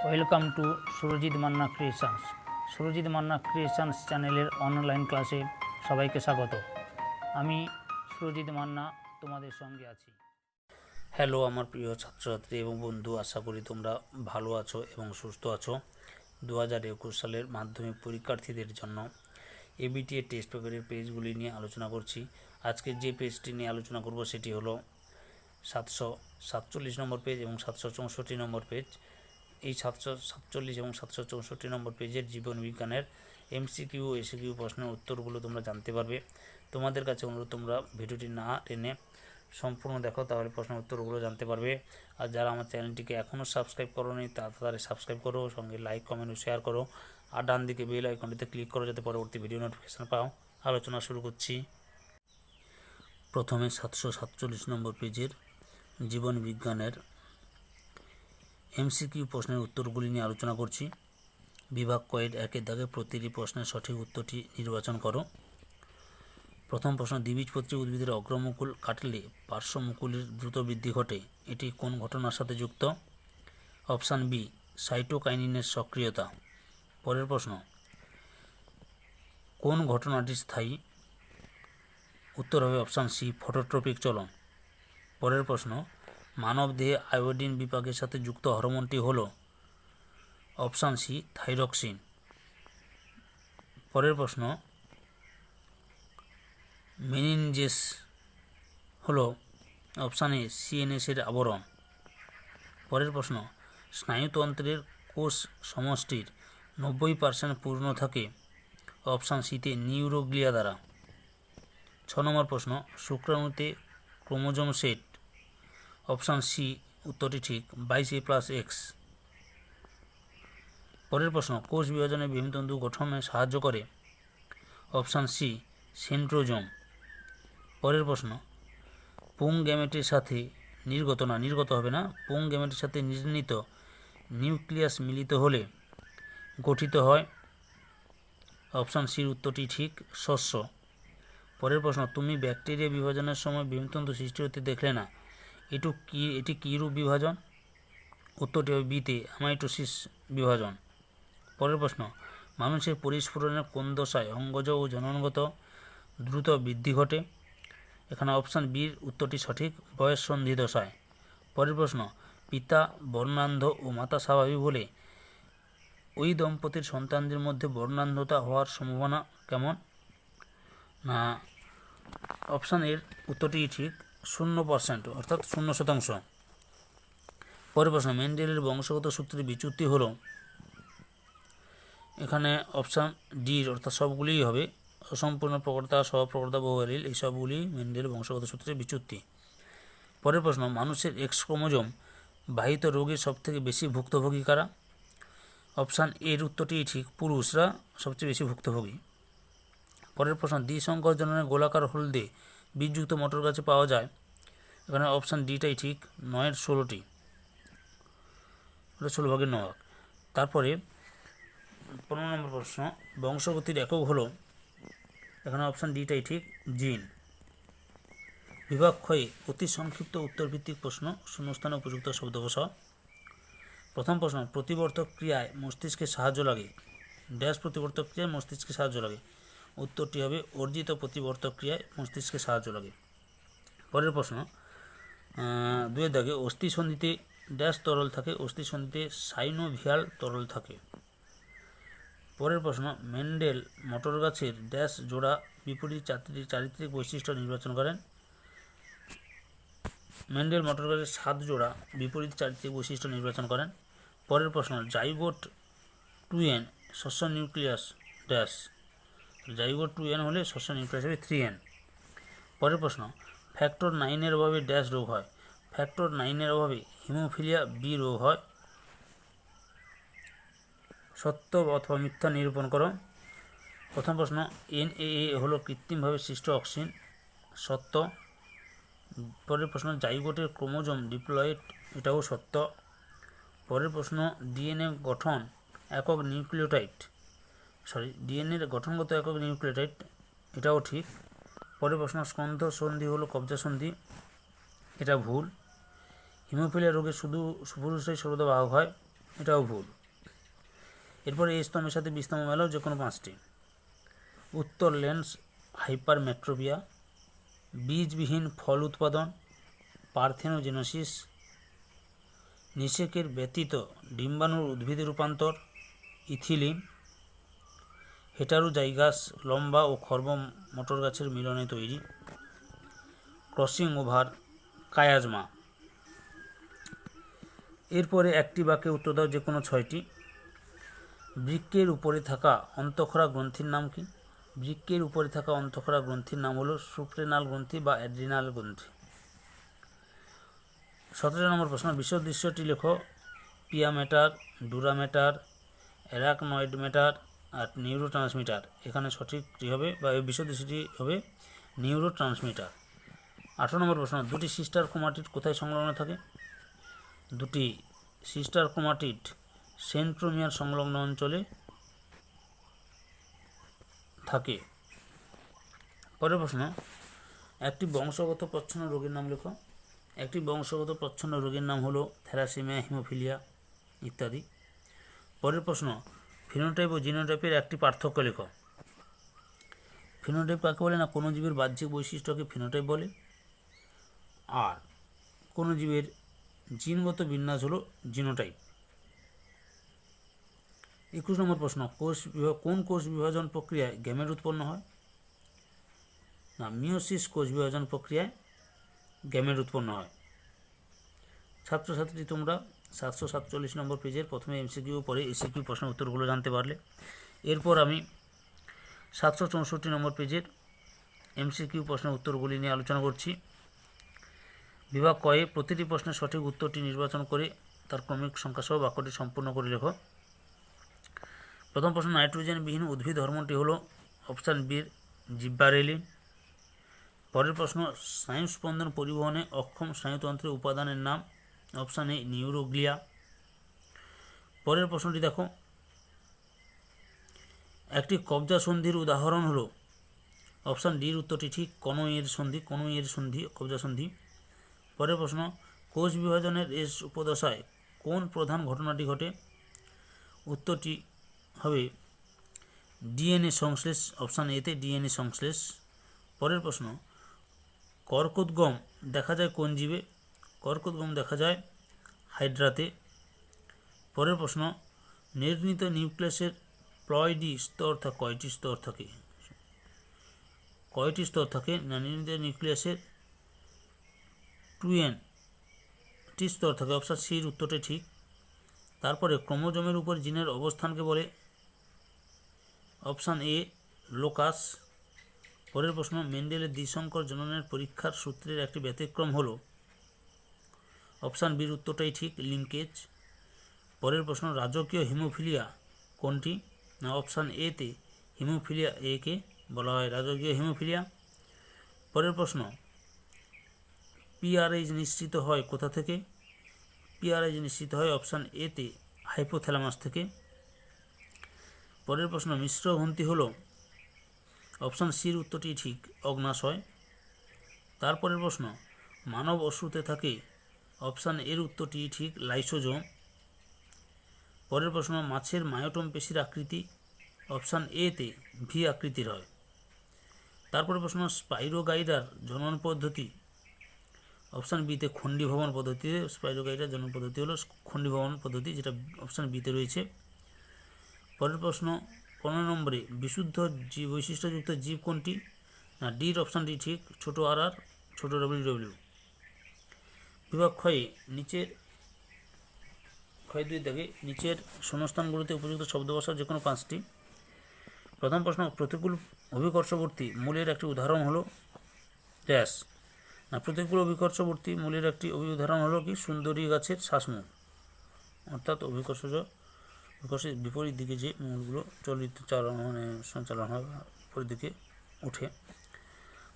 Welcome to Surajit Manna creations. Surajit Manna creations চ্যানেলের online ক্লাসে সবাইকে স্বাগত। আমি সুরজিৎ মান্না তোমাদের সঙ্গে আছি। হ্যালো আমার প্রিয় ছাত্রছাত্রী এবং বন্ধু, আশা করি তোমরা ভালো আছো এবং সুস্থ আছো। 2021 সালের মাধ্যমিক পরীক্ষার্থীদের জন্য এবিটিএ টেস্ট পেপারের পেজগুলি নিয়ে আলোচনা করছি। আজকে যে পেজটি নিয়ে আলোচনা করব সেটি হলো 747 নম্বর পেজ এবং 764 নম্বর পেজ। এই 747 এবং 764 নম্বর পেজের জীবন বিজ্ঞানের এমসিকিউ ও এসিকিউ প্রশ্নের উত্তরগুলো তোমরা জানতে পারবে। তোমাদের কাছে অনুরোধ, তোমরা ভিডিওটি না টেনে সম্পূর্ণ দেখো, তাহলে প্রশ্নের উত্তরগুলো জানতে পারবে। আর যারা আমার চ্যানেলটিকে এখনও সাবস্ক্রাইব করোনি তাড়াতাড়ি সাবস্ক্রাইব করো, সঙ্গে লাইক কমেন্ট ও শেয়ার করো, আর ডান দিকে বেল আইকনটিতে ক্লিক করো যাতে পরবর্তী ভিডিও নোটিফিকেশন পাও। আলোচনা শুরু করছি। প্রথমে 747 নম্বর পেজের জীবন বিজ্ঞানের এমসিকিউ প্রশ্নের উত্তরগুলি নিয়ে আলোচনা করছি। বিভাগ কয়ের একের দাগে প্রতিটি প্রশ্নের সঠিক উত্তরটি নির্বাচন করো। প্রথম প্রশ্ন, দ্বিবীজপত্রী উদ্ভিদের অগ্রমুকুল কাটলে পার্শ্বমুকুলের দ্রুত বৃদ্ধি ঘটে, এটি কোন ঘটনার সাথে যুক্ত? অপশান বি, সাইটোকাইনিনের সক্রিয়তা। পরের প্রশ্ন, কোন ঘটনাটি স্থায়ী? উত্তর হবে অপশান সি, ফটোট্রপিক চলন। পরের প্রশ্ন, মানব দেহে আয়োডিন বিপাকের সাথে যুক্ত হরমোনটি হল? Option C, thyroxine. পরের প্রশ্ন, মেনিনজেস হল? অপশান এ, সিএনএসের আবরণ। পরের প্রশ্ন, স্নায়ুতন্ত্রের কোষ সমষ্টির 90% পূর্ণ থাকে? অপশান সিতে, নিউরোগ্লিয়া দ্বারা। 6 নম্বর প্রশ্ন, শুক্রাণুতে ক্রোমোজোম সেট? অপশান সি উত্তরটি ঠিক, 22A+X। পরের প্রশ্ন, কোষ বিভাজনে বৃহৎতন্তু গঠনে সাহায্য করে? Option C, centrosome. পরের প্রশ্ন, পুং গ্যামেটের সাথে পুং গ্যামেটের সাথে নির্মিত নিউক্লিয়াস মিলিত হলে গঠিত হয়? অপশান সির উত্তরটি ঠিক, শস্য। পরের প্রশ্ন, তুমি ব্যাকটেরিয়া বিভাজনের সময় বৃহৎতন্তু সৃষ্টি হতে দেখলে না, এটি কী রূপ বিভাজন? উত্তরটি হবে বিতে, অ্যামাইটোসিস বিভাজন। পরের প্রশ্ন, মানুষের পরিস্ফুরণের কোন দশায় অঙ্গজ ও জননগত দ্রুত বৃদ্ধি ঘটে? এখানে অপশান বির উত্তরটি সঠিক, বয়ঃসন্ধি দশায়। পরের প্রশ্ন, পিতা বর্ণান্ধ ও মাতা স্বাভাবিক বলে ওই দম্পতির সন্তানদের মধ্যে বর্ণান্ধতা হওয়ার সম্ভাবনা কেমন? না, অপশান এর উত্তরটি ঠিক, 0%, অর্থাৎ 0%। পরের প্রশ্ন, মেন্ডেলের বংশগত সূত্রের বিচ্যুতি হল? এখানে অপশান ডি অর্থাৎ সবগুলিই হবে, অসম্পূর্ণ প্রকটতা, স্বপ্রকটতা, বহু-অ্যালিল, এই সবগুলি মেন্ডেল বংশগত সূত্রের বিচ্যুতি। পরের প্রশ্ন, মানুষের এক্স ক্রোমোজোম বাহিত রোগের সবথেকে বেশি ভুক্তভোগী কারা? অপশান এর উত্তরটি ঠিক, পুরুষরা সবচেয়ে বেশি ভুক্তভোগী। পরের প্রশ্ন, দ্বিসংকর জননে গোলাকার হলদে বীজযুক্ত মটর গাছে পাওয়া যায়? এখানে অপশান ডিটাই ঠিক, 9-এর 16টি, ওটা 16 ভাগের 9 ভাগ। তারপরে 15 নম্বর প্রশ্ন, বংশগতির একক হলো? এখানে অপশান ডিটাই ঠিক, জিন। বিভাগ ক্ষয়ে অতি সংক্ষিপ্ত উত্তরভিত্তিক প্রশ্ন, শূন্যস্থানে উপযুক্ত শব্দ বসাও। প্রথম প্রশ্ন, প্রতিবর্তক ক্রিয়ায় মস্তিষ্কে সাহায্য লাগে? ড্যাশ প্রতিবর্তক ক্রিয়ায় মস্তিষ্কে সাহায্য লাগে? উত্তরটি হবে অর্জিত প্রতিবর্তক ক্রিয়ায় মস্তিষ্কে সাহায্য লাগে। পরের প্রশ্ন, 2-এর দাগে অস্থিসন্ধিতে ড্যাশ তরল থাকে? অস্থিসন্ধিতে সাইনোভিয়াল তরল থাকে। পরের প্রশ্ন, মেন্ডেল মটর গাছের ড্যাশ জোড়া বিপরীত চারিত্রিক বৈশিষ্ট্য নির্বাচন করেন? মেন্ডেল মটর গাছের 7 জোড়া বিপরীত চারিত্রিক বৈশিষ্ট্য নির্বাচন করেন। পরের প্রশ্ন, জাইগোট 2n শস্য নিউক্লিয়াস ড্যাশ? জাইগোট 2n হলে শস্য নিউক্লিয়াস হবে 3n। পরের প্রশ্ন, ফ্যাক্টর 9-এর অভাবে ড্যাশ রোগ হয়? ফ্যাক্টর 9-এর অভাবে হিমোফিলিয়া বি রোগ হয়। সত্য অথবা মিথ্যা নিরূপণ করো। প্রথম প্রশ্ন, NAA হলো কৃত্রিমভাবে সৃষ্ট অক্সিজেন, সত্য। পরের প্রশ্ন, জাইগোটের ক্রোমোজোম ডিপ্লয়েড, এটাও সত্য। পরের প্রশ্ন, ডিএনএর গঠনগত একক নিউক্লিওটাইড, এটাও ঠিক। পরের প্রশ্ন, স্কন্ধ সন্ধি হলো কবজা সন্ধি, এটা ভুল। হিমোফিলিয়া রোগে শুধু পুরুষরাই সর্বদা বাহক হয়, এটাও ভুল। এরপরে এ স্তম্ভের সাথে বি স্তম্ভ মেলাও যে কোনো পাঁচটি। উত্তর লেন্স হাইপারমেট্রোপিয়া, বীজবিহীন ফল উৎপাদন, পার্থেনোজেনেসিস, নিষেকের ব্যতীত ডিম্বাণুর উদ্ভিদে রূপান্তর, ইথিলিন, হেটারোজাইগাস লম্বা ও খর্ব মটর গাছের মিলনে তৈরি, ক্রসিং ওভার, কায়াজমা। এরপরে একটি বাক্যে উত্তর দাও যে কোনো ছয়টি। বৃক্কের উপরে থাকা অন্তঃক্ষরা গ্রন্থির নাম কি? বৃক্কের উপরে থাকা অন্তঃক্ষরা গ্রন্থির নাম হলো সুপ্রেনাল গ্রন্থি বা অ্যাড্রিনাল গ্রন্থি। 17 নম্বর প্রশ্ন, বিশদ দৃশ্যটি লেখো। Pia matter, dura matter, arachnoid matter আর নিউরো ট্রান্সমিটার। এখানে সঠিকটি হবে বা বিশদ দৃশ্যটি হবে নিউরো ট্রান্সমিটার। 18 নম্বর প্রশ্ন, দুটি সিস্টার ক্রোমাটিড কোথায় সংলগ্ন থাকে? দুটি সিস্টার ক্রোমাটিড সেন্ট্রোমিয়ার সংলগ্ন অঞ্চলে থাকে। পরের প্রশ্ন, একটি বংশগত প্রচ্ছন্ন রোগের নাম লেখো। একটি বংশগত প্রচ্ছন্ন রোগের নাম হলো থ্যালাসেমিয়া, হিমোফিলিয়া ইত্যাদি। পরের প্রশ্ন, ফিনোটাইপ ও জিনোটাইপের একটি পার্থক্য লেখো। ফিনোটাইপ কাকে বলে? না, কোনো জীবের বাহ্যিক বৈশিষ্ট্যকে ফিনোটাইপ বলে, আর কোনো জীবের জিনগত বিন্যাস হলো জিনোটাইপ। 21 নম্বর প্রশ্ন, কোন কোষ বিভাজন প্রক্রিয়ায় গ্যামেট উৎপন্ন হয়? না, মিওসিস কোষ বিভাজন প্রক্রিয়ায় গ্যামেট উৎপন্ন হয়। ছাত্রছাত্রী, তোমরা 747 নম্বর পেজের প্রথমে এমসিকিউ পরে এসিকিউ প্রশ্নের উত্তরগুলো জানতে পারলে। এরপর আমি 764 নম্বর পেজের এমসিকিউ প্রশ্নের উত্তরগুলি নিয়ে আলোচনা করছি। বিভাগ কয়ে প্রতিটি প্রশ্নের সঠিক উত্তরটি নির্বাচন করে তার ক্রমিক সংখ্যাসহ বাক্যটি সম্পূর্ণ করে লেখো। প্রথম প্রশ্ন, নাইট্রোজেনবিহীন উদ্ভিদ হরমোনটি হলো অপশান বির জিব্বারেলিন। পরের প্রশ্ন, স্নায়ুস্পন্দন পরিবহনে অক্ষম স্নায়ুতন্ত্রের উপাদানের নাম অপশান এ নিউরোগ্লিয়া। পরের প্রশ্নটি দেখো, একটি কবজা সন্ধির উদাহরণ হলো অপশান ডির উত্তরটি ঠিক, কনইয়ের সন্ধি কবজা সন্ধি। পরের প্রশ্ন, কোষ বিভাজনের এস উপদশায় কোন প্রধান ঘটনাটি ঘটে? উত্তরটি হবে ডিএনএ সংশ্লেষ, অপশান এতে ডিএনএ সংশ্লেষ। পরের প্রশ্ন, কর্কোদ্গম দেখা যায় কোন জীবে? কর্কোদ্গম দেখা যায় হাইড্রাতে। পরের প্রশ্ন, নির্ণীত নিউক্লিয়াসের প্লয়েডি স্তর কয়টি স্তর থাকে? কয়টি স্তর থাকে? না, নির্ণীত নিউক্লিয়াসের 2n স্তর থাকে, অপশান সির উত্তরটি ঠিক। তারপরে ক্রোমোজোমের উপর জিনের অবস্থানকে বলে অপশান এ লোকাস। পরের প্রশ্ন, মেন্ডেলের দ্বিসংকর জননের পরীক্ষার সূত্রের একটি ব্যতিক্রম হলো অপশান বির উত্তরটাই ঠিক, লিঙ্কেজ। পরের প্রশ্ন, রাজকীয় হিমোফিলিয়া কোনটি? না, অপশান এতে হিমোফিলিয়া এ কে বলা হয় রাজকীয় হিমোফিলিয়া। পরের প্রশ্ন, পিআরএইচ নিশ্চিত হয় কোথা থেকে? পিআরএইচ নিশ্চিত হয় অপশান এতে হাইপোথ্যালামাস থেকে। পরের প্রশ্ন, মিশ্র গ্রন্থি হলো অপশান সির উত্তরটি ঠিক, অগ্নাশয়। তারপরের প্রশ্ন, মানব অশ্রুতে থাকে অপশান এর উত্তরটি ঠিক, লাইসোজোম। পরের প্রশ্ন, মাছের মায়োটম পেশির আকৃতি অপশান এতে ভি আকৃতির হয়। তারপরে প্রশ্ন, স্পাইরোগাইডার জনন পদ্ধতি অপশান বিতে খণ্ডীভবন পদ্ধতিতে। স্পাইরোগাইডার জনন পদ্ধতি হলো খণ্ডীভবন পদ্ধতি, যেটা অপশান বিতে রয়েছে। পরের প্রশ্ন 15 নম্বরে, বিশুদ্ধ বৈশিষ্ট্যযুক্ত জীব কোনটি? না, ডির অপশানটি ঠিক, ছোট আর আর ছোট ডব্লিউ। বিভাগ ক্ষয়ে ক্ষয় 2 দাগে নিচের শূন্যস্থানগুলোতে উপযুক্ত শব্দ বসা যে কোনো 5টি। প্রথম প্রশ্ন, প্রতিকূল অভিকর্ষবর্তী মূলের একটি উদাহরণ হলো ড্যাশ। না, প্রতিকূল অভিকর্ষবর্তী মূলের একটি উদাহরণ হলো কি? সুন্দরী গাছের শ্বাসমূল, অর্থাৎ অভিকর্ষের বিপরীত দিকে যে মূলগুলো সঞ্চালন হয় বিপরীত দিকে উঠে।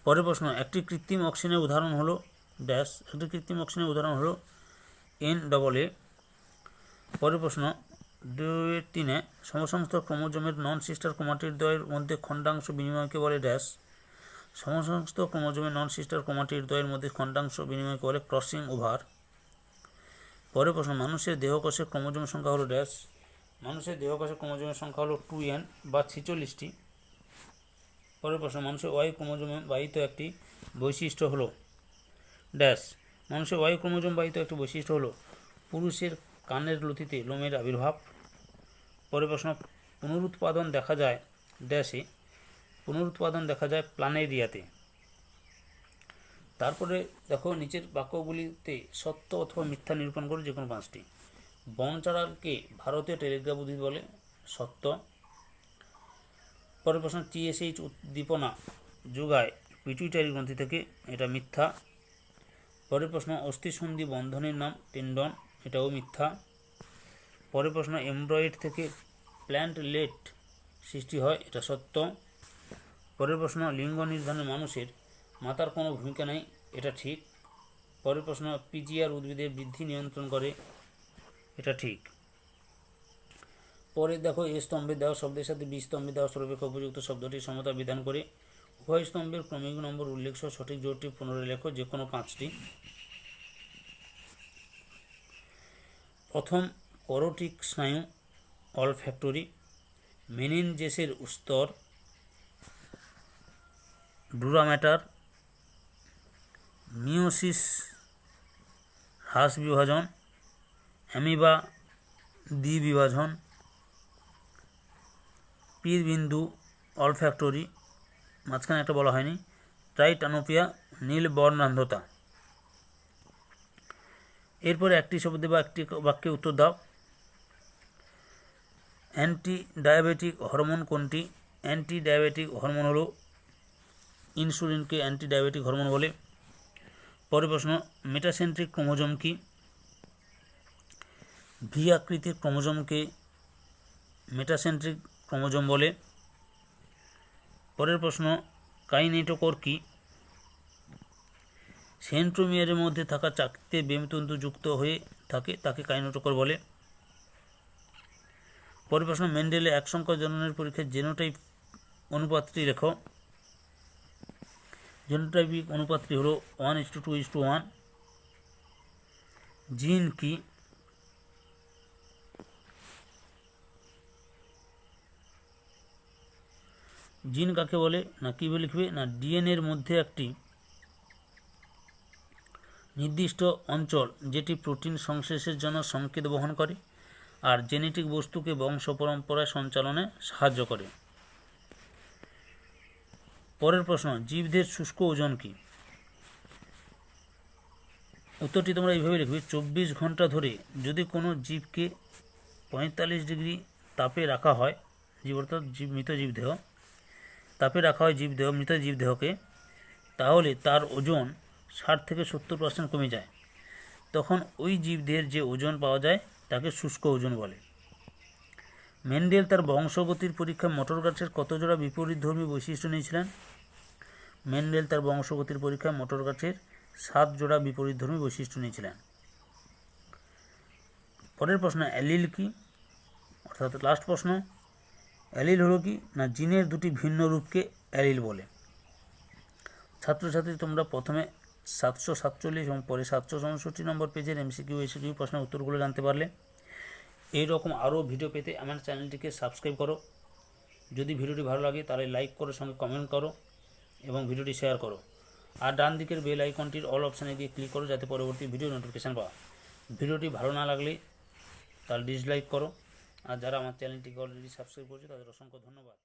পরের প্রশ্ন, একটি কৃত্রিম অক্সিজেনের উদাহরণ হলো ড্যাশ। একটি কৃত্রিম অক্সিজেনের উদাহরণ হলো NAA। পরের প্রশ্ন 2-3, সমসংস্থ ক্রোমোজোমের নন সিস্টার ক্রোমাটিড দ্বয়ের মধ্যে খণ্ডাংশ বিনিময়কে বলে ড্যাশ। সমসংস্থ ক্রোমোজোমের নন সিস্টার ক্রোমাটিড দ্বয়ের মধ্যে খণ্ডাংশ বিনিময়কে বলে ক্রসিং ওভার। পরের প্রশ্ন, মানুষের দেহকোষের ক্রোমোজোম সংখ্যা হলো ড্যাশ। মানুষের দেহকোষের ক্রোমোজোমের সংখ্যা হলো 2n বা 46টি। পরের প্রশ্ন, মানুষের ওয়াই ক্রোমোজোমে বাহিত একটি বৈশিষ্ট্য হলো ড্যাশ। মানুষের ওয়াই ক্রোমোজোম বাহিত একটি বৈশিষ্ট্য হলো পুরুষের কানের লতিতে লোমের আবির্ভাব। পরের প্রশ্ন, পুনরুৎপাদন দেখা যায় ড্যাশে। পুনরুৎপাদন দেখা যায় প্ল্যানেরিয়াতে। তারপরে দেখো নিচের বাক্যগুলিতে সত্য অথবা মিথ্যা নিরূপণ করে যে কোনো 5টি। বনচাঁড়ালকে ভারতীয় টেলিগ্রাফ উদ্ভিদ বলে, সত্য। পরের প্রশ্ন, TSH উদ্দীপনা যোগায় পিটুইটারি গ্রন্থি থেকে, এটা মিথ্যা। পরের প্রশ্ন, অস্থিসন্ধি বন্ধনের নাম টেন্ডন, এটাও মিথ্যা। পরের প্রশ্ন, এমব্রয়েড থেকে প্ল্যান্টলেট সৃষ্টি হয়, এটা সত্য। পরের প্রশ্ন, লিঙ্গ নির্ধারণে মানুষের মাতার কোনো ভূমিকা নেই, এটা ঠিক। পরের প্রশ্ন, পিজিআর উদ্ভিদের বৃদ্ধি নিয়ন্ত্রণ করে, এটা ঠিক। পরে দেখো, এ স্তম্ভে দেওয়া শব্দের সাথে বি স্তম্ভে দেওয়া সর্বাপেক্ষা উপযুক্ত শব্দটির সমতা বিধান করে উভয় স্তম্ভের ক্রমিক নম্বর উল্লেখ সহ সঠিক জোড়টি পুনরায় লেখো, যে কোনো 5টি। প্রথম, করোটিক স্নায়ু অলফ্যাক্টরি, মেনিনজেসের স্তর, ডুরা ম্যাটার, মিওসিস হ্রাস বিভাজন, অ্যামিবা দ্বিবিভাজন, পীর বিন্দু অলফ্যাক্টরি, মাঝখানে একটা বলা হয়নি, ট্রাইটানোপিয়া নীল বর্ণান্ধতা। এরপরে একটি শব্দে বা একটি বাক্যে উত্তর দাও। অ্যান্টি ডায়াবেটিক হরমোন কোনটি? অ্যান্টি ডায়াবেটিক হরমোন হলো ইনসুলিনকে অ্যান্টি ডায়াবেটিক হরমোন বলে। পরের প্রশ্ন, মেটাসেন্ট্রিক ক্রোমোজোম কি? ভি আকৃতির ক্রোমোজোমকে মেটাসেন্ট্রিক ক্রোমোজোম বলে। পরের প্রশ্ন, কাইনেটোকোর কি? সেন্ট্রোমিয়ারের মধ্যে থাকা চাকতিতে বেমতন্তু যুক্ত হয়ে থাকে, তাকে কাইনেটোকোর বলে। পরের প্রশ্ন, মেন্ডেলে এক সংখ্যক জননের পরীক্ষায় জেনোটাইপ অনুপাতটি লেখো। জেনোটাইপিক অনুপাতটি হলো 1:2:1। জিন কি? জিন কাকে বলে? না কীভাবে লিখবে? না ডিএনএর মধ্যে একটি নির্দিষ্ট অঞ্চল যেটি প্রোটিন সংশ্লেষের জন্য সংকেত বহন করে আর জেনেটিক বস্তুকে বংশ পরম্পরায় সঞ্চালনে সাহায্য করে। পরের প্রশ্ন, জীবদের শুষ্ক ওজন কি? উত্তরটি তোমরা এইভাবে লিখবে, 24 ঘন্টা ধরে যদি কোনো জীবকে 45 ডিগ্রি তাপে রাখা হয়, জীব অর্থাৎ মৃত জীবদেহ, তাপে রাখা হয় মৃত জীবদেহকে, তাহলে তার ওজন 60 থেকে 70% কমে যায়। তখন ওই জীবদের যে ওজন পাওয়া যায় তাকে শুষ্ক ওজন বলে। মেন্ডেল তার বংশগতির পরীক্ষায় মটর গাছের কত জোড়া বিপরীতধর্মী বৈশিষ্ট্য নিয়েছিলেন? মেন্ডেল তার বংশগতির পরীক্ষায় মটর গাছের 7 জোড়া বিপরীতধর্মী বৈশিষ্ট্য নিয়েছিলেন। পরের প্রশ্ন, অ্যালিল কি? অর্থাৎ লাস্ট প্রশ্ন, অ্যালিল হলো কি? না জিনের দুটি ভিন্ন রূপকে অ্যালিল বলে। ছাত্রছাত্রী, তোমরা প্রথমে 747 এবং পরে 764 নম্বর পেজের MCQ SQ প্রশ্নের উত্তরগুলো জানতে পারলে। এই রকম আরও ভিডিও পেতে আমার চ্যানেলটিকে সাবস্ক্রাইব করো। যদি ভিডিওটি ভালো লাগে তাহলে লাইক করো, সঙ্গে কমেন্ট করো এবং ভিডিওটি শেয়ার করো। আর ডান দিকের বেল আইকনটির অল অপশানে গিয়ে ক্লিক করো যাতে পরবর্তী ভিডিও নোটিফিকেশান পাও। ভিডিওটি ভালো না লাগলে তাহলে ডিসলাইক করো। আর যারা আমার চ্যানেলটিকে অলরেডি সাবস্ক্রাইব করেছে তাদের অসংখ্য ধন্যবাদ।